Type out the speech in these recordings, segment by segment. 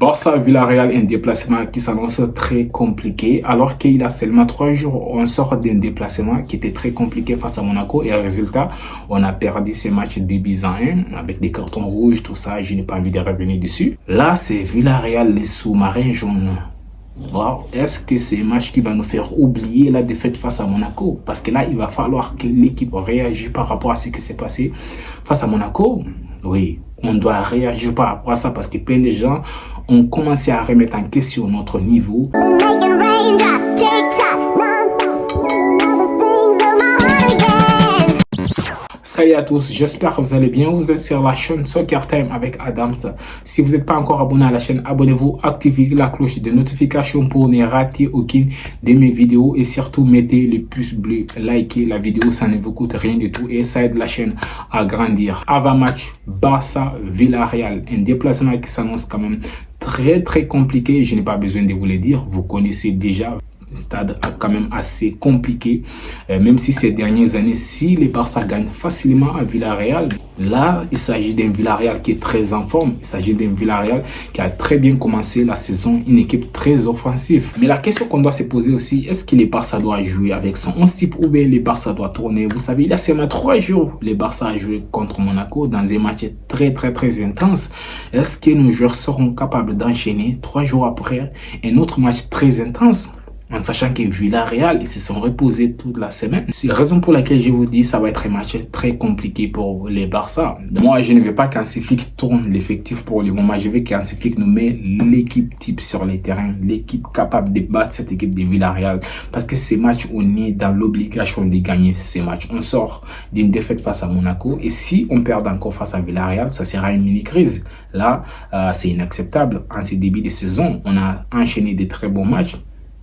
Barça Villarreal, un déplacement qui s'annonce très compliqué, alors qu'il y a seulement 3 jours, on sort d'un déplacement qui était très compliqué face à Monaco et résultat, on a perdu ces matchs 2-1 avec des cartons rouges, tout ça, je n'ai pas envie de revenir dessus. Là, c'est Villarreal, les sous-marins jaunes. Wow. Est-ce que c'est un match qui va nous faire oublier la défaite face à Monaco? Parce que là, il va falloir que l'équipe réagisse par rapport à ce qui s'est passé face à Monaco. Oui, on doit réagir par rapport à ça parce que plein de gens ont commencé à remettre en question notre niveau. Salut à tous, j'espère que vous allez bien. Vous êtes sur la chaîne Soccer Time avec Adams. Si vous n'êtes pas encore abonné à la chaîne, abonnez-vous, activez la cloche de notification pour ne rater aucune de mes vidéos et surtout mettez le pouce bleu, likez la vidéo, ça ne vous coûte rien du tout et ça aide la chaîne à grandir. Avant match, Barça Villarreal, un déplacement qui s'annonce quand même très compliqué. Je n'ai pas besoin de vous le dire, vous connaissez déjà. Stade quand même assez compliqué, même si ces dernières années, si les Barça gagnent facilement à Villarreal, là il s'agit d'un Villarreal qui est très en forme, il s'agit d'un Villarreal qui a très bien commencé la saison, une équipe très offensive. Mais la question qu'on doit se poser aussi, est-ce que les Barça doit jouer avec son 11 type ou bien les Barça doit tourner? Vous savez, il y a seulement 3 jours, les Barça a joué contre Monaco dans un match très intense. Est-ce que nos joueurs seront capables d'enchaîner 3 jours après un autre match très intense? En sachant que Villarreal, ils se sont reposés toute la semaine. C'est la raison pour laquelle je vous dis ça va être un match très compliqué pour les Barça. Moi, je ne veux pas qu'Hansi Flick tourne l'effectif pour le moment. Je veux qu'Hansi Flick nous met l'équipe type sur les terrains, l'équipe capable de battre cette équipe de Villarreal. Parce que ces matchs, on est dans l'obligation de gagner ces matchs. On sort d'une défaite face à Monaco et si on perd encore face à Villarreal, ça sera une mini-crise. Là, c'est inacceptable. En ce début de saison, on a enchaîné des très bons matchs.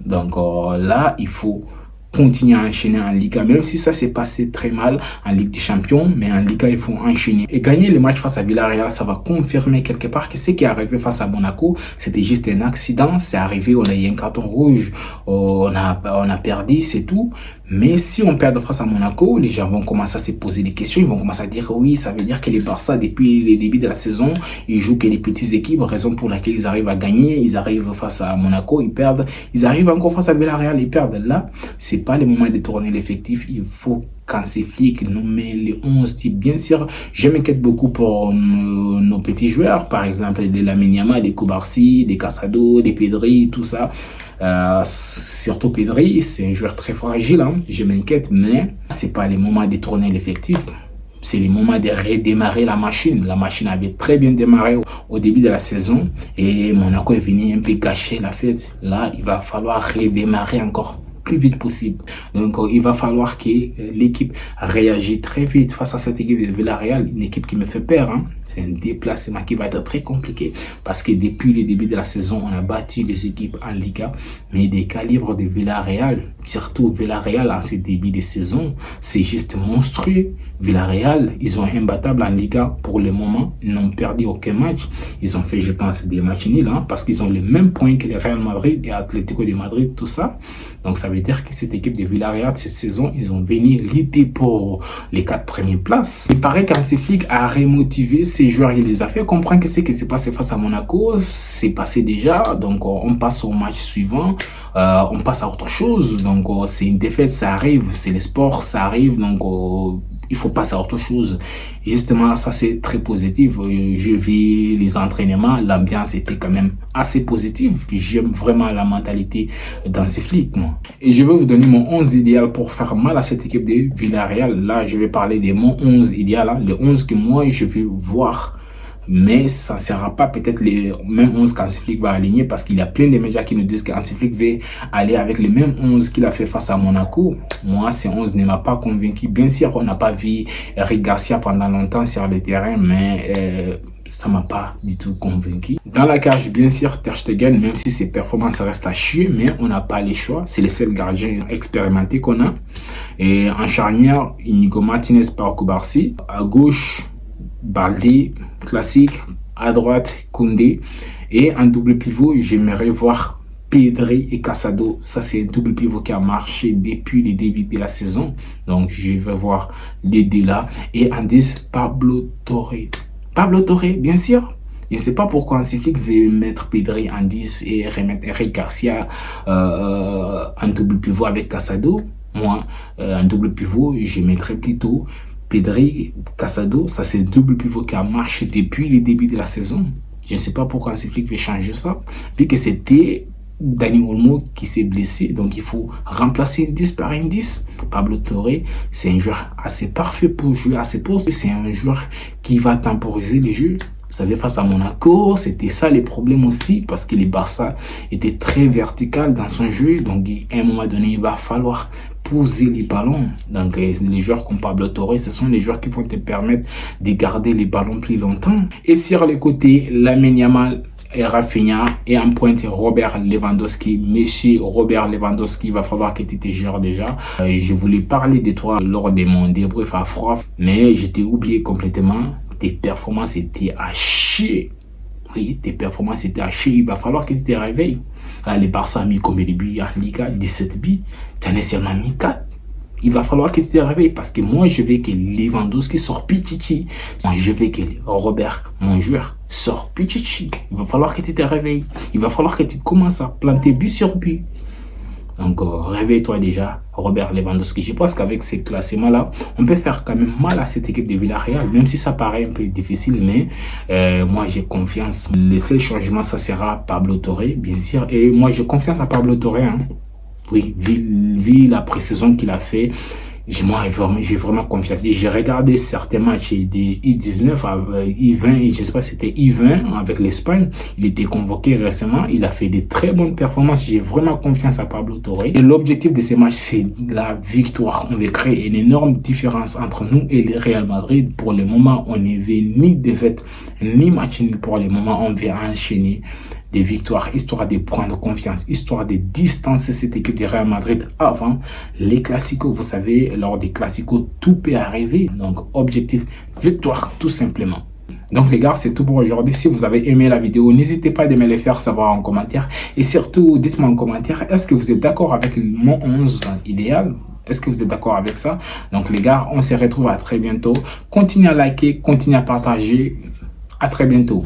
Donc là, il faut continuer à enchaîner en Liga, même si ça s'est passé très mal en Ligue des Champions, mais en Liga, il faut enchaîner. Et gagner le match face à Villarreal, ça va confirmer quelque part que ce qui est arrivé face à Monaco, c'était juste un accident, c'est arrivé, on a eu un carton rouge, on a perdu, c'est tout. Mais si on perd face à Monaco, les gens vont commencer à se poser des questions, ils vont commencer à dire oui, ça veut dire que les Barça, depuis le début de la saison, ils jouent que les petites équipes, raison pour laquelle ils arrivent à gagner, ils arrivent face à Monaco, ils perdent, ils arrivent encore face à Villarreal, ils perdent. Là, c'est pas le moment de tourner l'effectif, il faut qu'Hansi Flick nous met les 11 types. Bien sûr, je m'inquiète beaucoup pour nos petits joueurs, par exemple des Lamine Yamal, des Cubarsí, des Casado, des Pedri, tout ça. Surtout Pedri, c'est un joueur très fragile, hein. Je m'inquiète, mais c'est pas le moment de tourner l'effectif. C'est le moment de redémarrer la machine. La machine avait très bien démarré au début de la saison et Monaco est venu un peu gâcher la fête. Là, il va falloir redémarrer encore plus vite possible. Donc, il va falloir que l'équipe réagisse très vite face à cette équipe de Villarreal, une équipe qui me fait peur, hein. C'est un déplacement qui va être très compliqué parce que depuis le début de la saison, on a battu les équipes en Liga, mais des calibres de Villarreal, surtout Villarreal en ce début de saison, c'est juste monstrueux. Villarreal, ils sont imbattables en Liga pour le moment, ils n'ont perdu aucun match. Ils ont fait, je pense, des matchs nuls, hein, parce qu'ils ont les mêmes points que le Real Madrid et Atlético de Madrid, tout ça. Donc ça veut dire que cette équipe de Villarreal, cette saison, ils ont venu lutter pour les 4 premières places. Il paraît qu'Hansi Flick a remotivé ces joueurs, il les a fait comprendre que ce qui s'est passé face à Monaco, c'est passé déjà. Donc on passe au match suivant, on passe à autre chose. Donc c'est une défaite, ça arrive, c'est le sport, ça arrive. Donc il faut passer à autre chose. Justement, ça c'est très positif. Je vis les entraînements, l'ambiance était quand même assez positive. J'aime vraiment la mentalité d'Hansi Flick, moi. Et je vais vous donner mon 11 idéal pour faire mal à cette équipe de Villarreal. Là, je vais parler de mon 11 idéal, hein, le 11 que moi je vais voir. Mais ça ne sera pas peut-être les mêmes 11 qu'Hansi Flick va aligner parce qu'il y a plein de médias qui nous disent qu'Hansi Flick veut aller avec les mêmes 11 qu'il a fait face à Monaco. Moi, ces 11 ne m'a pas convaincu. Bien sûr, on n'a pas vu Eric Garcia pendant longtemps sur le terrain, mais ça m'a pas du tout convaincu. Dans la cage, bien sûr, Ter Stegen, même si ses performances restent à chier, mais on n'a pas les choix. C'est le seul gardien expérimenté qu'on a. Et en charnière, Inigo Martinez par Cubarsí. À gauche, Balde, classique. À droite, Koundé. Et en double pivot, j'aimerais voir Pedri et Casado. Ça, c'est un double pivot qui a marché depuis le début de la saison. Donc, je vais voir les deux là. Et en 10, Pablo Torre. Pablo Torre, bien sûr. Je ne sais pas pourquoi Hansi Flick veut mettre Pedri en 10 et remettre Eric Garcia en double pivot avec Casado. Moi, en double pivot, je mettrais plutôt Pedri, Casado. Ça, c'est le double pivot qui a marché depuis le début de la saison. Je ne sais pas pourquoi Hansi Flick veut changer ça, vu que c'était Dani Olmo qui s'est blessé, donc il faut remplacer une 10 par une 10. Pablo Torre, c'est un joueur assez parfait pour jouer à ses postes. C'est un joueur qui va temporiser les jeux. Vous savez, face à Monaco, c'était ça les problèmes aussi, parce que les Barça étaient très vertical dans son jeu. Donc, à un moment donné, il va falloir poser les ballons. Donc, les joueurs comme Pablo Torre, ce sont les joueurs qui vont te permettre de garder les ballons plus longtemps. Et sur les côtés, Lamine Yamal et Rafinha et en pointe Robert Lewandowski. Monsieur Robert Lewandowski, il va falloir que tu te gères déjà. Je voulais parler de toi lors de mon débrief à froid, mais je t'ai oublié complètement. Tes performances étaient à chier. Oui, tes performances étaient à chier. Il va falloir que tu te réveilles. Les Barça a mis combien de buts en Liga? 17 buts. Tu en as seulement mis 4. Il va falloir que tu te réveilles parce que moi, je veux que Lewandowski sorte Pichichi. Je veux que Robert, mon joueur, sorte Pichichi. Il va falloir que tu te réveilles. Il va falloir que tu commences à planter but sur but. Donc, réveille-toi déjà, Robert Lewandowski. Je pense qu'avec ces classements-là, on peut faire quand même mal à cette équipe de Villarreal, même si ça paraît un peu difficile, mais moi, j'ai confiance. Le seul changement, ça sera Pablo Torre, bien sûr. Et moi, j'ai confiance à Pablo Torre. Hein. Oui, vu la pré-saison qu'il a fait, moi, j'ai vraiment confiance. Et j'ai regardé certains matchs des I-19, I-20, je sais pas si c'était I-20 avec l'Espagne. Il était convoqué récemment. Il a fait des très bonnes performances. J'ai vraiment confiance à Pablo Torre. Et l'objectif de ces matchs, c'est la victoire. On veut créer une énorme différence entre nous et le Real Madrid. Pour le moment, on ne veut ni défaite, ni match nul. Pour le moment, on veut enchaîner des victoires, histoire de prendre confiance, histoire de distancer cette équipe de Real Madrid avant les classicos. Vous savez, lors des classicos, tout peut arriver. Donc, objectif, victoire, tout simplement. Donc les gars, c'est tout pour aujourd'hui. Si vous avez aimé la vidéo, n'hésitez pas à me le faire savoir en commentaire. Et surtout, dites-moi en commentaire, est-ce que vous êtes d'accord avec mon 11 idéal? Est-ce que vous êtes d'accord avec ça? Donc les gars, on se retrouve à très bientôt. Continuez à liker, continuez à partager. À très bientôt.